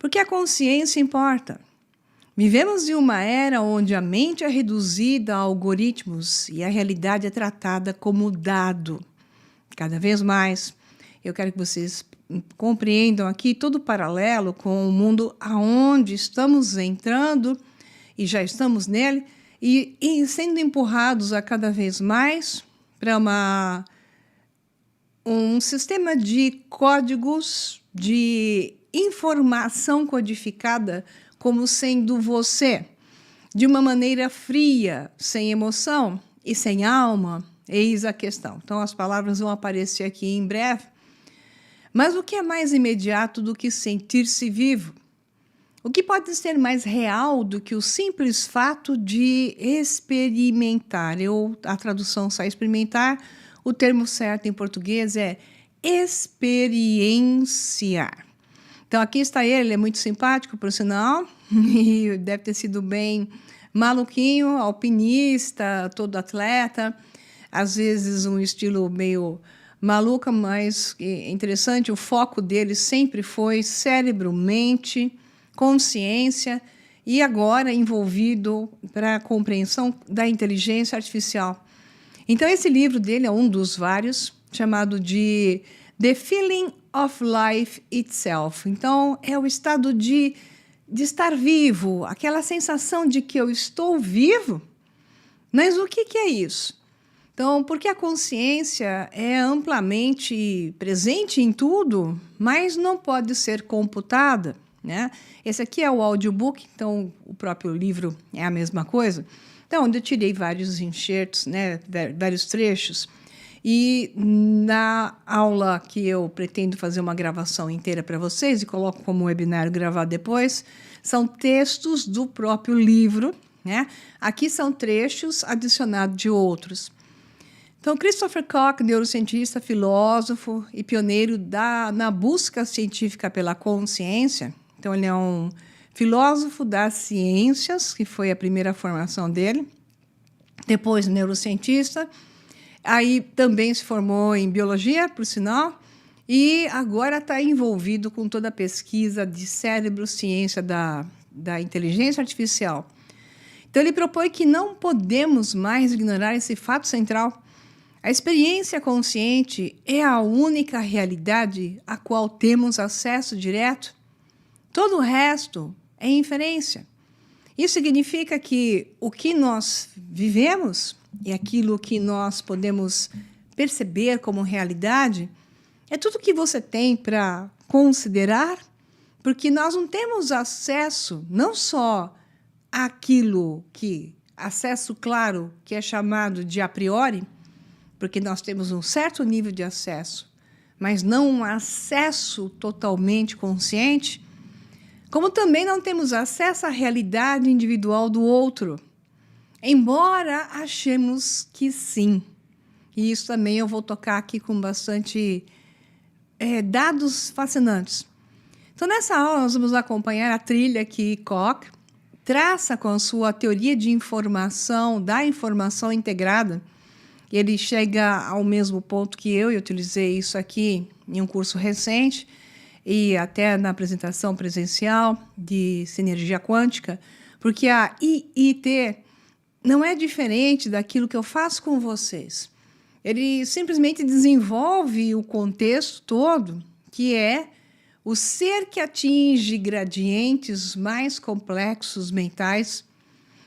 Porque a consciência importa. Vivemos em uma era onde a mente é reduzida a algoritmos e a realidade é tratada como dado. Cada vez mais, eu quero que vocês compreendam aqui todo o paralelo com o mundo aonde estamos entrando e já estamos nele e sendo empurrados a cada vez mais para um sistema de códigos de informação codificada como sendo você, de uma maneira fria, sem emoção e sem alma. Eis a questão. Então, as palavras vão aparecer aqui em breve. Mas o que é mais imediato do que sentir-se vivo? O que pode ser mais real do que o simples fato de experimentar? A tradução sai experimentar, o termo certo em português é experienciar. Então, aqui está ele é muito simpático, por sinal, e deve ter sido bem maluquinho, alpinista, todo atleta, às vezes um estilo meio maluca, mas interessante. O foco dele sempre foi cérebro, mente, consciência e agora envolvido para a compreensão da inteligência artificial. Então, esse livro dele é um dos vários, chamado de The Feeling of Life Itself. Então, é o estado de estar vivo, aquela sensação de que eu estou vivo. Mas o que é isso? Então, porque a consciência é amplamente presente em tudo, mas não pode ser computada, né? Esse aqui é o audiobook, então o próprio livro é a mesma coisa. Então, onde eu tirei vários enxertos, né, vários trechos, e na aula que eu pretendo fazer uma gravação inteira para vocês, e coloco como webinar gravado depois, são textos do próprio livro, né? Aqui são trechos adicionados de outros. Então, Christopher Koch, neurocientista, filósofo e pioneiro na busca científica pela consciência. Então, ele é um filósofo das ciências, que foi a primeira formação dele. Depois, neurocientista. Aí também se formou em biologia, por sinal. E agora está envolvido com toda a pesquisa de cérebro, ciência da inteligência artificial. Então, ele propõe que não podemos mais ignorar esse fato central. A experiência consciente é a única realidade a qual temos acesso direto. Todo o resto é inferência. Isso significa que o que nós vivemos e aquilo que nós podemos perceber como realidade é tudo que você tem para considerar, porque nós não temos acesso não só àquilo acesso claro, que é chamado de a priori, porque nós temos um certo nível de acesso, mas não um acesso totalmente consciente, como também não temos acesso à realidade individual do outro, embora achemos que sim. E isso também eu vou tocar aqui com bastante dados fascinantes. Então, nessa aula, nós vamos acompanhar a trilha que Koch traça com a sua teoria de informação, da informação integrada. Ele chega ao mesmo ponto que eu utilizei isso aqui em um curso recente e até na apresentação presencial de sinergia quântica, porque a IIT não é diferente daquilo que eu faço com vocês. Ele simplesmente desenvolve o contexto todo, que é o ser que atinge gradientes mais complexos mentais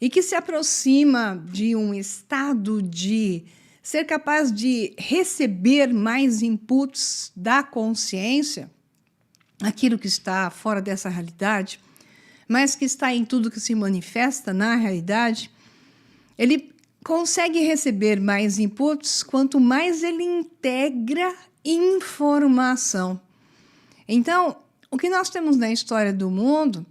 e que se aproxima de um estado de ser capaz de receber mais inputs da consciência, aquilo que está fora dessa realidade, mas que está em tudo que se manifesta na realidade. Ele consegue receber mais inputs quanto mais ele integra informação. Então, o que nós temos na história do mundo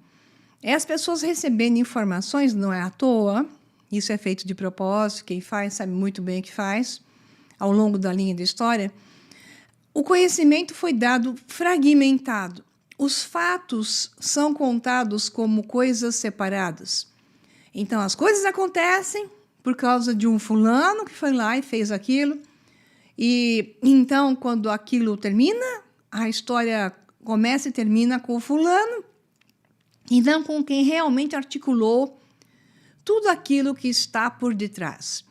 é as pessoas recebendo informações, não é à toa. Isso é feito de propósito, quem faz sabe muito bem o que faz, ao longo da linha da história. O conhecimento foi dado fragmentado. Os fatos são contados como coisas separadas. Então, as coisas acontecem por causa de um fulano que foi lá e fez aquilo. E então, quando aquilo termina, a história começa e termina com o fulano Então, com quem realmente articulou tudo aquilo que está por detrás.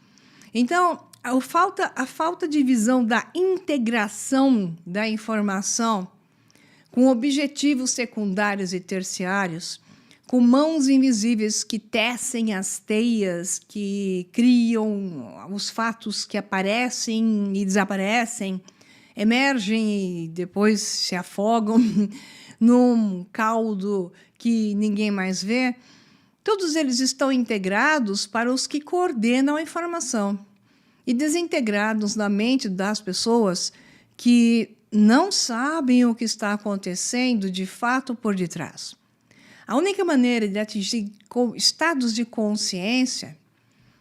Então, a falta de visão da integração da informação com objetivos secundários e terciários, com mãos invisíveis que tecem as teias, que criam os fatos que aparecem e desaparecem, emergem e depois se afogam num caldo que ninguém mais vê. Todos eles estão integrados para os que coordenam a informação e desintegrados na mente das pessoas que não sabem o que está acontecendo de fato por detrás. A única maneira de atingir estados de consciência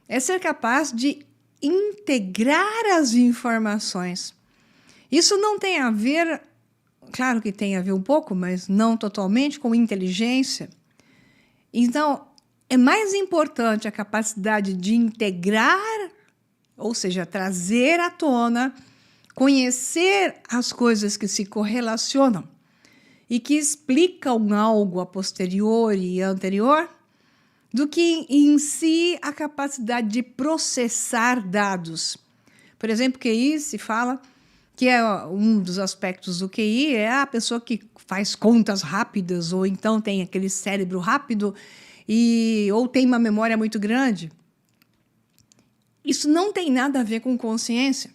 é ser capaz de integrar as informações. Isso não tem a ver, claro que tem a ver um pouco, mas não totalmente, com inteligência. Então, é mais importante a capacidade de integrar, ou seja, trazer à tona, conhecer as coisas que se correlacionam e que explicam algo a posteriori e anterior, do que em si a capacidade de processar dados. Por exemplo, QI se fala que é um dos aspectos do QI é a pessoa que faz contas rápidas ou então tem aquele cérebro rápido ou tem uma memória muito grande. Isso não tem nada a ver com consciência.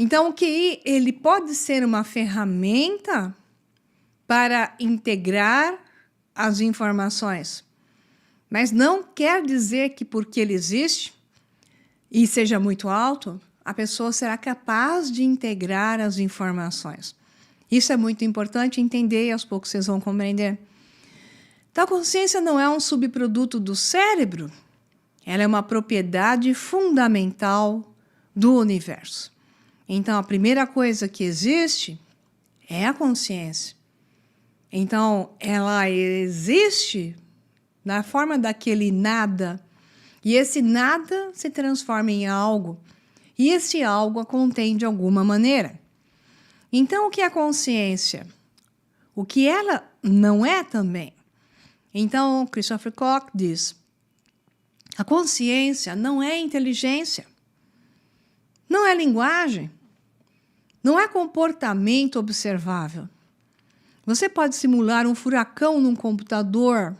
Então, o QI ele pode ser uma ferramenta para integrar as informações, mas não quer dizer que porque ele existe e seja muito alto, a pessoa será capaz de integrar as informações. Isso é muito importante entender e aos poucos vocês vão compreender. Então, a consciência não é um subproduto do cérebro, ela é uma propriedade fundamental do universo. Então, a primeira coisa que existe é a consciência. Então, ela existe na forma daquele nada, e esse nada se transforma em algo, e esse algo a contém de alguma maneira. Então, o que é a consciência? O que ela não é também. Então, Christopher Koch diz, a consciência não é inteligência, não é linguagem, não é comportamento observável. Você pode simular um furacão num computador,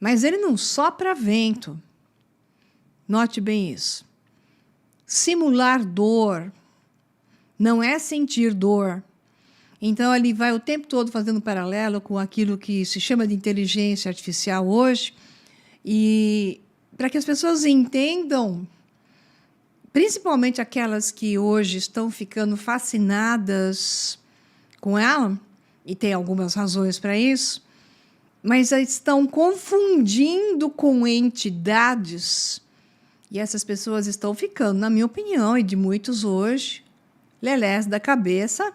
mas ele não sopra vento. Note bem isso. Simular dor não é sentir dor. Então, ele vai o tempo todo fazendo paralelo com aquilo que se chama de inteligência artificial hoje, e para que as pessoas entendam, principalmente aquelas que hoje estão ficando fascinadas com ela, e tem algumas razões para isso, mas estão confundindo com entidades, e essas pessoas estão ficando, na minha opinião, e de muitos hoje, lelés da cabeça,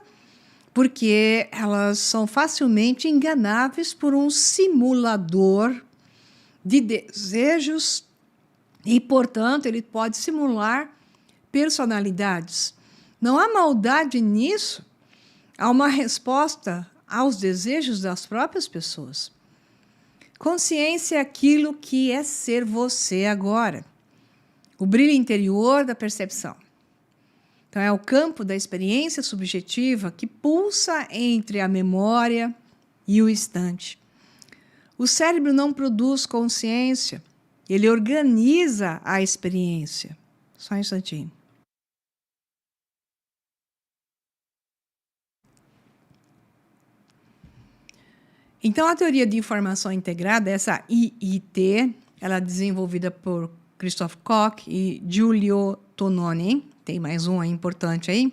porque elas são facilmente enganáveis por um simulador de desejos e, portanto, ele pode simular personalidades. Não há maldade nisso, há uma resposta aos desejos das próprias pessoas. Consciência é aquilo que é ser você agora, o brilho interior da percepção. Então, é o campo da experiência subjetiva que pulsa entre a memória e o instante. O cérebro não produz consciência, ele organiza a experiência. Só um instantinho. Então, a teoria de informação integrada, essa IIT, ela é desenvolvida por Christoph Koch e Giulio Tononi, tem mais um aí importante aí,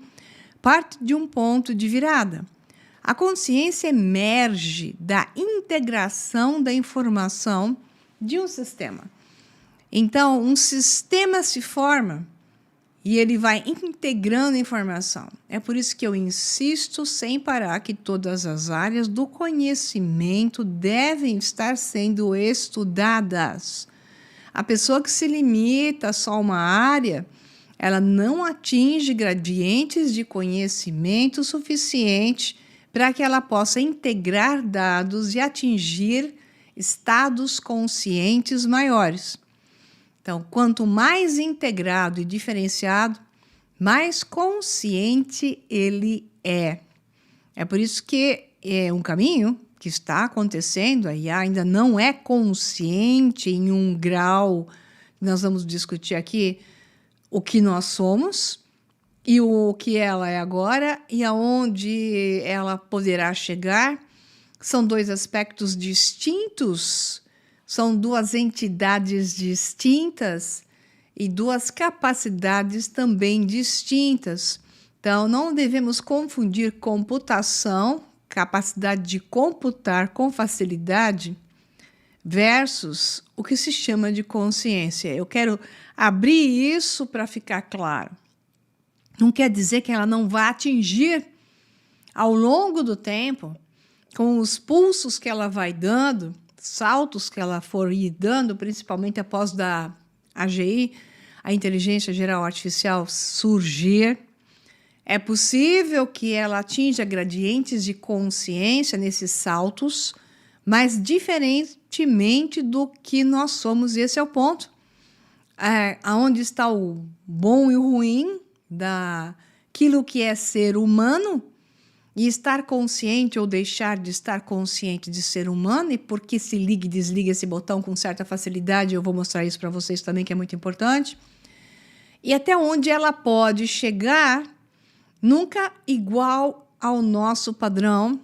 parte de um ponto de virada. A consciência emerge da integração da informação de um sistema. Então, um sistema se forma e ele vai integrando a informação. É por isso que eu insisto sem parar que todas as áreas do conhecimento devem estar sendo estudadas. A pessoa que se limita só a uma área, ela não atinge gradientes de conhecimento suficiente para que ela possa integrar dados e atingir estados conscientes maiores. Então, quanto mais integrado e diferenciado, mais consciente ele é. É por isso que é um caminho que está acontecendo, a IA ainda não é consciente em um grau, nós vamos discutir aqui o que nós somos e o que ela é agora e aonde ela poderá chegar. São dois aspectos distintos, são duas entidades distintas e duas capacidades também distintas. Então, não devemos confundir computação, capacidade de computar com facilidade, versus o que se chama de consciência. Eu quero abrir isso para ficar claro. Não quer dizer que ela não vá atingir ao longo do tempo, com os pulsos que ela vai dando, saltos que ela for ir dando, principalmente após da AGI, a Inteligência Geral Artificial, surgir. É possível que ela atinja gradientes de consciência nesses saltos, mas diferentemente do que nós somos. Esse é o ponto. Aonde está o bom e o ruim daquilo que é ser humano, e estar consciente ou deixar de estar consciente de ser humano, e porque se liga e desliga esse botão com certa facilidade, eu vou mostrar isso para vocês também, que é muito importante. E até onde ela pode chegar, nunca igual ao nosso padrão,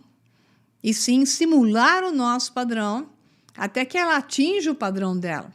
e sim simular o nosso padrão, até que ela atinja o padrão dela.